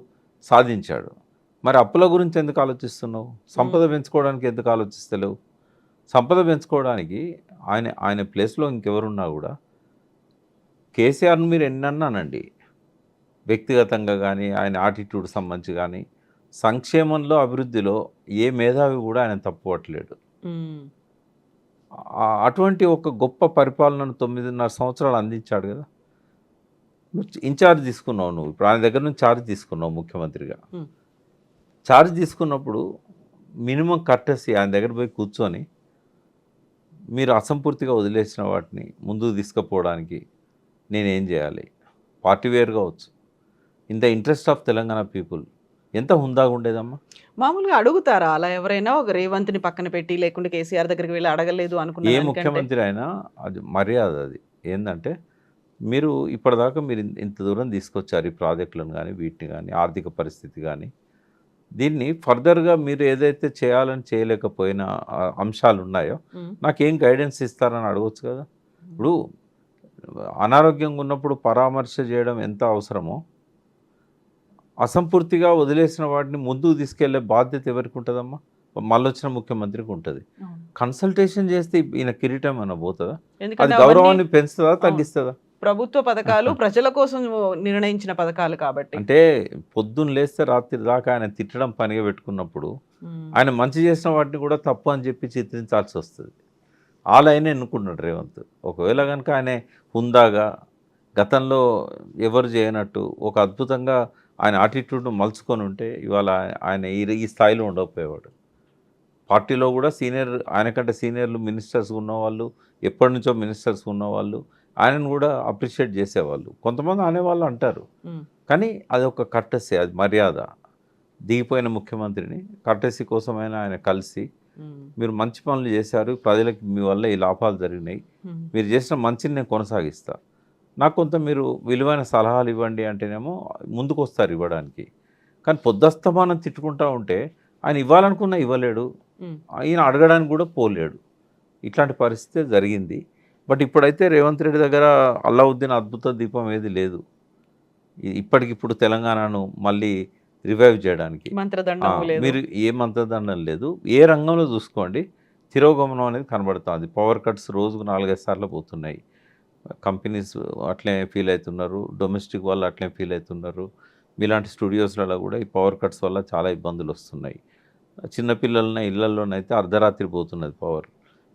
సాధించాడు. మరి అప్పుల గురించి ఎందుకు ఆలోచిస్తున్నావు? సంపద పెంచుకోవడానికి ఎందుకు ఆలోచిస్తలేవు? సంపద పెంచుకోవడానికి ఆయన ప్లేస్లో ఇంకెవరున్నా కూడా కేసీఆర్ను మీరు ఎన్నన్నానండి, వ్యక్తిగతంగా కానీ ఆయన యాటిట్యూడ్ సంబంధించి కానీ సంక్షేమంలో అభివృద్ధిలో ఏ మేధావి కూడా ఆయన తప్పుపట్టలేడు. అటువంటి ఒక గొప్ప పరిపాలనను 9.5 సంవత్సరాలు అందించాడు కదా. నువ్వు ఇన్ఛార్జ్ తీసుకున్నావు, నువ్వు ఇప్పుడు ఆయన దగ్గర నుంచి ఛార్జ్ తీసుకున్నావు ముఖ్యమంత్రిగా. ఛార్జ్ తీసుకున్నప్పుడు మినిమం కర్టసీ ఆయన దగ్గర పోయి కూర్చొని మీరు అసంపూర్తిగా వదిలేసిన వాటిని ముందుకు తీసుకుపోవడానికి నేనేం చేయాలి, పార్టీ వేర్ కావచ్చు, in the interest of Telangana people, ఎంత హుందాగా ఉండేదమ్మా. మామూలుగా అడుగుతారా అలా ఎవరైనా? ఒక రేవంత్ని పక్కన పెట్టి లేకుంటే కేసీఆర్ దగ్గరికి వెళ్ళి అడగలేదు అనుకున్నా? ఏ ముఖ్యమంత్రి అయినా అది మర్యాద. అది ఏంటంటే మీరు ఇప్పటిదాకా మీరు ఇంత దూరం తీసుకొచ్చారు ఈ ప్రాజెక్టులను కానీ వీటిని కానీ ఆర్థిక పరిస్థితి కానీ, దీన్ని ఫర్దర్గా మీరు ఏదైతే చేయాలని చేయలేకపోయిన అంశాలు ఉన్నాయో నాకేం గైడెన్స్ ఇస్తారని అడగవచ్చు కదా. ఇప్పుడు అనారోగ్యంగా ఉన్నప్పుడు పరామర్శ చేయడం ఎంత అవసరమో అసంపూర్తిగా వదిలేసిన వాటిని ముందుకు తీసుకెళ్లే బాధ్యత ఎవరికి ఉంటుందమ్మా? మళ్ళొచ్చిన ముఖ్యమంత్రికి ఉంటుంది. కన్సల్టేషన్ చేస్తే ఈయన కిరీటం అన్న పోతుందా? అది గౌరవాన్ని పెంచుతుందా తగ్గిస్తుందా? ప్రభుత్వ పథకాలు ప్రజల కోసం నిర్ణయించిన పథకాలు కాబట్టి. అంటే పొద్దున్న లేస్తే రాత్రి దాకా ఆయన తిట్టడం పనిగా పెట్టుకున్నప్పుడు ఆయన మంచి చేసిన వాటిని కూడా తప్పు అని చెప్పి చిత్రించాల్సి వస్తుంది. ఆ లైన్ ఎన్నుకున్నాడు రేవంత్. ఒకవేళ కనుక ఆయన హుందాగా గతంలో ఎవరు చేయనట్టు ఒక అద్భుతంగా ఆయన యాటిట్యూడ్ను మలుచుకొని ఉంటే ఇవాళ ఆయన ఈ స్థాయిలో ఉండకపోయేవాడు. పార్టీలో కూడా ఆయనకంటే సీనియర్లు మినిస్టర్స్ ఉన్నవాళ్ళు, ఎప్పటి నుంచో మినిస్టర్స్ ఉన్నవాళ్ళు ఆయనను కూడా అప్రిషియేట్ చేసేవాళ్ళు. కొంతమంది అనేవాళ్ళు అంటారు, కానీ అది ఒక కర్టసీ, అది మర్యాద. దిగిపోయిన ముఖ్యమంత్రిని కర్టసీ కోసమైనా ఆయన కలిసి మీరు మంచి పనులు చేశారు, ప్రజలకు మీ వల్ల ఈ లాభాలు జరిగినాయి, మీరు చేసిన మంచిని నేను కొనసాగిస్తా, నాకు కొంత మీరు విలువైన సలహాలు ఇవ్వండి అంటేనేమో ముందుకు వస్తారు ఇవ్వడానికి. కానీ పొద్దస్తమానం తిట్టుకుంటూ ఉంటే ఆయన ఇవ్వాలనుకున్నా ఇవ్వలేడు, ఆయన అడగడానికి కూడా పోలేడు. ఇట్లాంటి పరిస్థితి జరిగింది. బట్ ఇప్పుడైతే రేవంత్ రెడ్డి దగ్గర అల్లావుద్దీన్ అద్భుత దీపం ఏది లేదు ఇప్పటికిప్పుడు తెలంగాణను మళ్ళీ రివైవ్ చేయడానికి. మీరు ఏ మంత్రదండం లేదు, ఏ రంగంలో చూసుకోండి తిరోగమనం అనేది కనబడుతుంది. పవర్ కట్స్ రోజుకు 4-5 సార్లు పోతున్నాయి. కంపెనీస్ అట్లే ఫీల్ అవుతున్నారు, డొమెస్టిక్ వాళ్ళు అట్లే ఫీల్ అవుతున్నారు. మీలాంటి స్టూడియోస్లలో కూడా ఈ పవర్ కట్స్ వల్ల చాలా ఇబ్బందులు వస్తున్నాయి. చిన్నపిల్లలన ఇళ్లలోనైతే అర్ధరాత్రి పోతున్నది పవర్.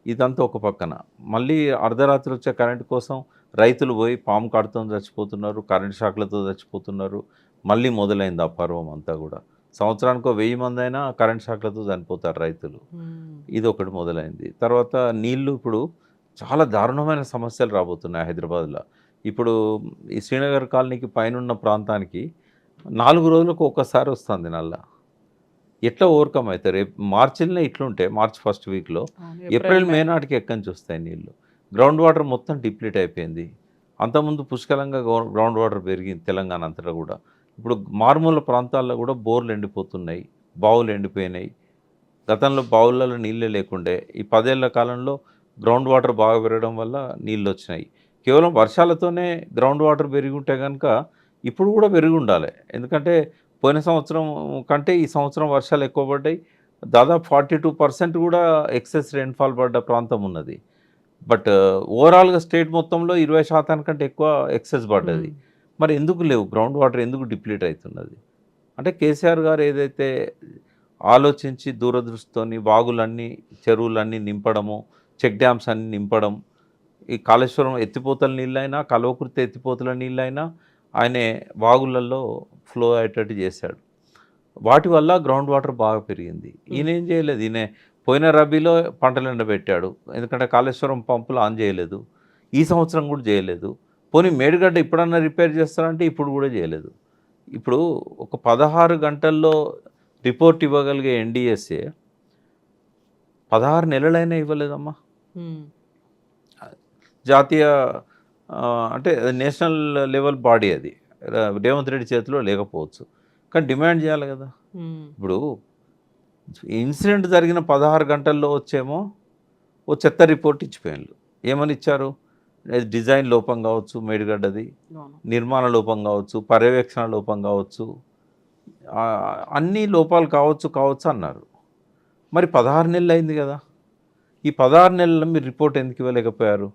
ఇదంతా ఒక పక్కన, మళ్ళీ అర్ధరాత్రి వచ్చే కరెంటు కోసం రైతులు పోయి పాము కాటుతో చచ్చిపోతున్నారు, కరెంట్ షాక్లతో చచ్చిపోతున్నారు. మళ్ళీ మొదలైంది ఆ పర్వం అంతా కూడా. సంవత్సరానికి 1000 మంది అయినా కరెంట్ షాక్లతో చనిపోతారు రైతులు. ఇది ఒకటి మొదలైంది. తర్వాత నీళ్లు ఇప్పుడు చాలా దారుణమైన సమస్యలు రాబోతున్నాయి హైదరాబాద్లో. ఇప్పుడు ఈ శ్రీనగర్ కాలనీకి పైన ప్రాంతానికి 4 రోజులకు ఒక్కసారి వస్తుంది నల్ల. ఎట్లా ఓవర్‌కమ్ అవుతారు? మార్చిలోనే ఇట్లుంటే మార్చ్ ఫస్ట్ వీక్‌లో అవును. ఏప్రిల్, మే నాటికి ఎక్కడి నుంచి వస్తాయి నీళ్ళు? గ్రౌండ్ వాటర్ మొత్తం డిప్లీట్ అయిపోయింది. అంతకుముందు పుష్కలంగా గ్రౌండ్ వాటర్ పెరిగింది తెలంగాణ అంతటా కూడా. ఇప్పుడు మారుమూల ప్రాంతాల్లో కూడా బోర్లు ఎండిపోతున్నాయి. బావులు ఎండిపోయినాయి. గతంలో బావులలో నీళ్ళే లేకుండే. ఈ 10 ఏళ్ల కాలంలో గ్రౌండ్ వాటర్ బాగా పెరగడం వల్ల నీళ్ళొచ్చినాయి. కేవలం వర్షాలతోనే గ్రౌండ్ వాటర్ పెరిగి ఉంటే గనుక ఇప్పుడు కూడా పెరిగి ఉండాలి. ఎందుకంటే పోయిన సంవత్సరం కంటే ఈ సంవత్సరం వర్షాలు ఎక్కువ పడ్డాయి. దాదాపు 42% కూడా ఎక్సెస్ రెయిన్‌ఫాల్ పడ్డ ప్రాంతం ఉన్నది. బట్ ఓవరాల్‌గా స్టేట్ మొత్తంలో 20% కంటే ఎక్కువ ఎక్సెస్ పడ్డది. హ్మ్. మరి ఎందుకు లేవు? గ్రౌండ్ వాటర్ ఎందుకు డిప్లీట్ అయితున్నది? అంటే కేసీఆర్ గారు ఏదైతే ఆలోచించి దూరదృష్టితోని వాగులన్నీ, చెరువులన్నీ నింపడము, చెక్ డ్యామ్స్ అన్నీ నింపడం, ఈ కాళేశ్వరం ఎత్తిపోతల నీళ్ళైనా, కల్వకుర్తి ఎత్తిపోతల నీళ్ళైనా ఆయనే వాగులలో ఫ్లో అయ్యేటట్టు చేశాడు. వాటి వల్ల గ్రౌండ్ వాటర్ బాగా పెరిగింది. హ్మ్. ఈయనేం చేయలేదు. పోయిన రబీలో పంటలు ఎండబెట్టాడు. ఎందుకంటే కాళేశ్వరం పంపులు ఆన్ చేయలేదు. ఈ సంవత్సరం కూడా చేయలేదు. పోనీ మేడిగడ్డ ఇప్పుడన్నా రిపేర్ చేస్తారంటే ఇప్పుడు కూడా చేయలేదు. ఇప్పుడు ఒక 16 గంటల్లో రిపోర్ట్ ఇవ్వగలిగే ఎన్‌డీఎస్ఏ 16 నెలలైనా ఇవ్వలేదమ్మా. హ్మ్. జాతీయ అంటే నేషనల్ లెవెల్ బాడీ అది. రేవంత్ రెడ్డి చేతిలో లేకపోవచ్చు. కానీ డిమాండ్ చేయాలి కదా! హ్మ్. ఇప్పుడు ఇన్సిడెంట్ జరిగిన 16 గంటల్లో వచ్చేమో ఓ చెత్త రిపోర్ట్ ఇచ్చిపోయిండ్రు. ఏమని ఇచ్చారు? డిజైన్ లోపం కావచ్చు మేడిగడ్డది, అవును. నిర్మాణ లోపం కావచ్చు, పర్యవేక్షణ లోపం కావచ్చు, అన్ని లోపాలు కావచ్చు అన్నారు. మరి 16 నెలలు అయింది కదా! ఈ 16 నెలల్లో మీరు రిపోర్ట్ ఎందుకు ఇవ్వలేకపోయారు?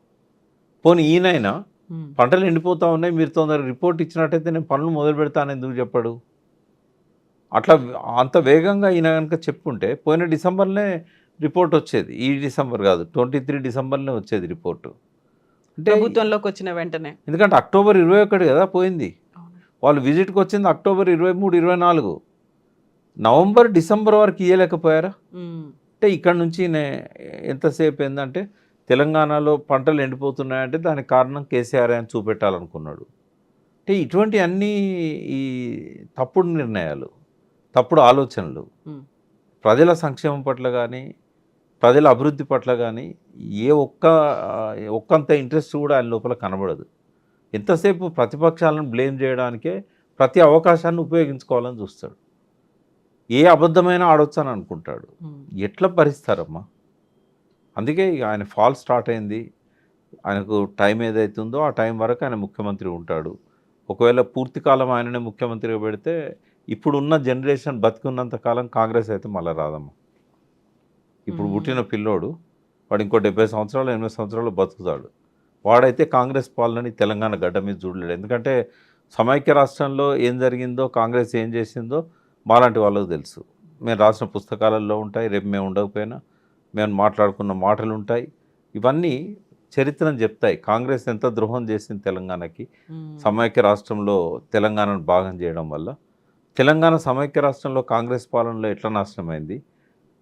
పోనీ ఈయనైనా హ్మ్. పంటలు ఎండిపోతా ఉన్నాయి, మీరు తొందరగా రిపోర్ట్ ఇచ్చినట్టయితే నేను పనులు మొదలు పెడతానని ఎందుకు చెప్పడు? అట్లా అంత వేగంగా ఈయన గనుక చెప్పుంటే పోయిన డిసెంబర్‌లోనే రిపోర్ట్ వచ్చేది. ఈ డిసెంబర్ కాదు. 23 డిసెంబర్‌లోనే వచ్చేది రిపోర్టు. అంటే ప్రభుత్వంలోకొచ్చిన వెంటనే. ఎందుకంటే అక్టోబర్ 21 కదా పోయింది. అవును. వాళ్ళు విజిట్‌కి వచ్చింది అక్టోబర్ 23, 24. నవంబర్, డిసెంబర్ వరకు ఇయ్యలేకపోయారా? హ్మ్. అంటే ఇక్కడ నుంచి ఎంతసేపు ఏందంటే తెలంగాణలో పంటలు ఎండిపోతున్నాయంటే దానికి కారణం కేసీఆర్ అని చూపెట్టాలనుకున్నాడు. అంటే ఇటువంటివన్నీ ఈ తప్పుడు నిర్ణయాలు, తప్పుడు ఆలోచనలు. హ్మ్. ప్రజల సంక్షేమం పట్ల కానీ, ప్రజల అభివృద్ధి పట్ల కానీ ఏ ఒక్కంత ఇంట్రెస్ట్ కూడా ఆయన లోపల కనబడదు. ఎంతసేపు ప్రతిపక్షాలను బ్లేమ్ చేయడానికే ప్రతి అవకాశాన్ని ఉపయోగించుకోవాలని చూస్తాడు. ఏ అబద్ధమైనా ఆడొచ్చని అనుకుంటాడు. హ్మ్. ఎట్లా భరిస్తారమ్మా? అందుకే ఇక ఆయన ఫాల్ స్టార్ట్ అయింది. ఆయనకు టైం ఏదైతుందో ఆ టైం వరకు ఆయన ముఖ్యమంత్రి ఉంటాడు. ఒకవేళ పూర్తి కాలం ఆయననే ముఖ్యమంత్రిగా పెడితే ఇప్పుడున్న జనరేషన్ బతికున్నంత కాలం కాంగ్రెస్ అయితే మళ్ళీ రాదమ్మా. ఇప్పుడు పుట్టిన పిల్లోడు వాడు ఇంకో 70 సంవత్సరాలు, 80 సంవత్సరాలు బతుకుతాడు. వాడైతే కాంగ్రెస్ పాలనని తెలంగాణ గడ్డ మీద చూడలేడు. ఎందుకంటే సమైక్య రాష్ట్రంలో ఏం జరిగిందో, కాంగ్రెస్ ఏం చేసిందో మాలాంటి వాళ్ళకు తెలుసు. మేము రాసిన పుస్తకాలలో ఉంటాయి. రేపు మేము ఉండకపోయినా మేము మాట్లాడుకున్న మాటలు ఉంటాయి. ఇవన్నీ చరిత్రను చెప్తాయి. కాంగ్రెస్ ఎంత ద్రోహం చేసింది తెలంగాణకి. హ్మ్. సమైక్య రాష్ట్రంలో తెలంగాణను భాగం చేయడం వల్ల. తెలంగాణ సమైక్య రాష్ట్రంలో కాంగ్రెస్ పాలనలో ఎట్లా నాశనమైంది.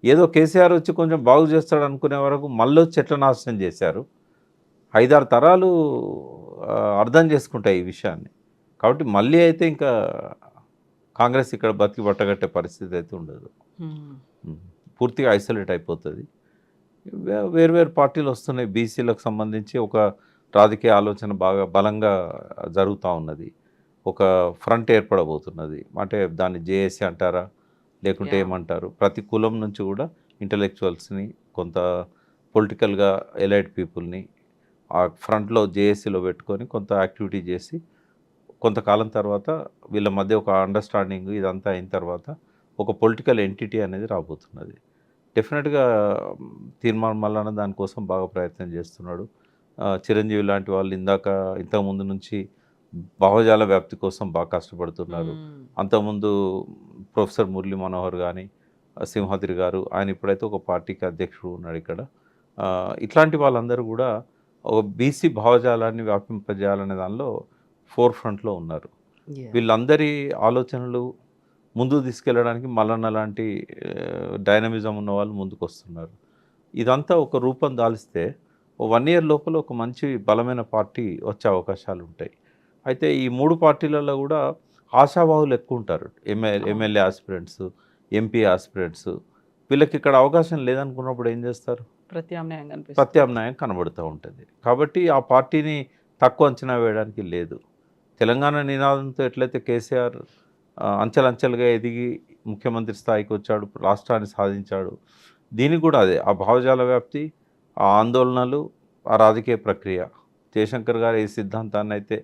ఏదో కేసీఆర్ వచ్చి కొంచెం బాగు చేస్తాడు అనుకునే వరకు మళ్ళొచ్చి ఎట్లా నాశనం చేశారు. 5, 6 తరాలు అర్థం చేసుకుంటాయి ఈ విషయాన్ని. కాబట్టి మళ్ళీ అయితే ఇంకా కాంగ్రెస్ ఇక్కడ బతికి బట్టగట్టే పరిస్థితి అయితే ఉండదు. హ్మ్. పూర్తిగా ఐసోలేట్ అయిపోతుంది. వేరు పార్టీలు వస్తున్నాయి. బీసీలకు సంబంధించి ఒక రాజకీయ ఆలోచన బాగా బలంగా జరుగుతూ ఉన్నది. ఒక ఫ్రంట్ ఏర్పడబోతున్నది. అంటే దాన్ని జేఏసీ అంటారా? లేకుంటే యాహ్! ఏమంటారు? ప్రతి కులం నుంచి కూడా ఇంటలెక్చువల్స్‌ని, కొంత పొలిటికల్‌గా ఎలైట్ పీపుల్‌ని ఆ ఫ్రంట్‌లో జేఏసీలో పెట్టుకొని కొంత యాక్టివిటీ చేసి, కొంతకాలం తర్వాత వీళ్ళ మధ్య ఒక అండర్‌స్టాండింగ్ ఇదంతా అయిన తర్వాత ఒక పొలిటికల్ ఎంటిటీ అనేది రాబోతున్నది. డెఫినెట్‌గా తీర్మానం మల్లన్న దానికోసం బాగా ప్రయత్నం చేస్తున్నాడు. చిరంజీవి లాంటి వాళ్ళు ఇంతకుముందు నుంచి భావజాల వ్యాప్తి కోసం బాగా కష్టపడుతున్నారు. హ్మ్. అంతకుముందు ప్రొఫెసర్ మురళీ మనోహర్ గాని, సింహాద్రి గారు ఆయన ఇప్పుడైతే ఒక పార్టీకి అధ్యక్షుడు ఉన్నాడు ఇక్కడ. ఇట్లాంటి వాళ్ళందరూ కూడా ఒక బీసీ భావజాలాన్ని వ్యాపింపజేయాలనే దానిలో ఫోర్ ఫ్రంట్‌లో ఉన్నారు. యాహ్! వీళ్ళందరి ఆలోచనలు ముందుకు తీసుకెళ్ళడానికి మల్లన్న లాంటి డైనమిజం ఉన్నవాళ్ళు ముందుకొస్తున్నారు. ఇదంతా ఒక రూపం దాలిస్తే ఓ 1 ఇయర్ లోపల ఒక మంచి బలమైన పార్టీ వచ్చే అవకాశాలుంటాయి. అయితే ఈ 3 పార్టీలలో కూడా ఆశావాహులు ఎక్కువ ఉంటారు. MLA aspirants, MP aspirants. వీళ్ళకి ఇక్కడ అవకాశం లేదనుకున్నప్పుడు ఏం చేస్తారు? ప్రత్యామ్నాయం కనిపిస్తుంది. ప్రత్యామ్నాయం కనబడుతూ ఉంటుంది. కాబట్టి ఆ పార్టీని తక్కువ అంచనా వేయడానికి లేదు. తెలంగాణ నినాదంతో ఎట్లయితే కేసీఆర్ అంచెలంచెలుగా ఎదిగి ముఖ్యమంత్రి స్థాయికి వచ్చాడు, రాష్ట్రాన్ని సాధించాడు, దీనికి కూడా అదే ఆ భావజాల వ్యాప్తి, ఆ ఆందోళనలు, ఆ రాజకీయ ప్రక్రియ. జయశంకర్ గారు ఏ సిద్ధాంతాన్ని అయితే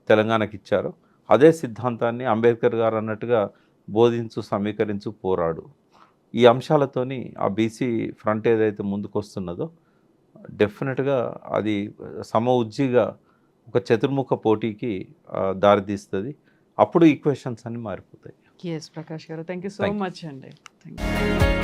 తెలంగాణకి ఇచ్చారో అదే సిద్ధాంతాన్ని అంబేద్కర్ గారు అన్నట్టుగా బోధించు, సమీకరించు, పోరాడు. ఈ అంశాలతోని ఆ బీసీ ఫ్రంట్ ఏదైతే ముందుకు వస్తున్నదో డెఫినెట్గా అది ఉజ్జిగా ఒక చతుర్ముఖ పోటీకి దారితీస్తుంది. అప్పుడు ఈక్వేషన్స్ అన్ని మారిపోతాయి. ఎస్ ప్రకాష్ గారు, thank you so Thank you. Much అండి. Thank you.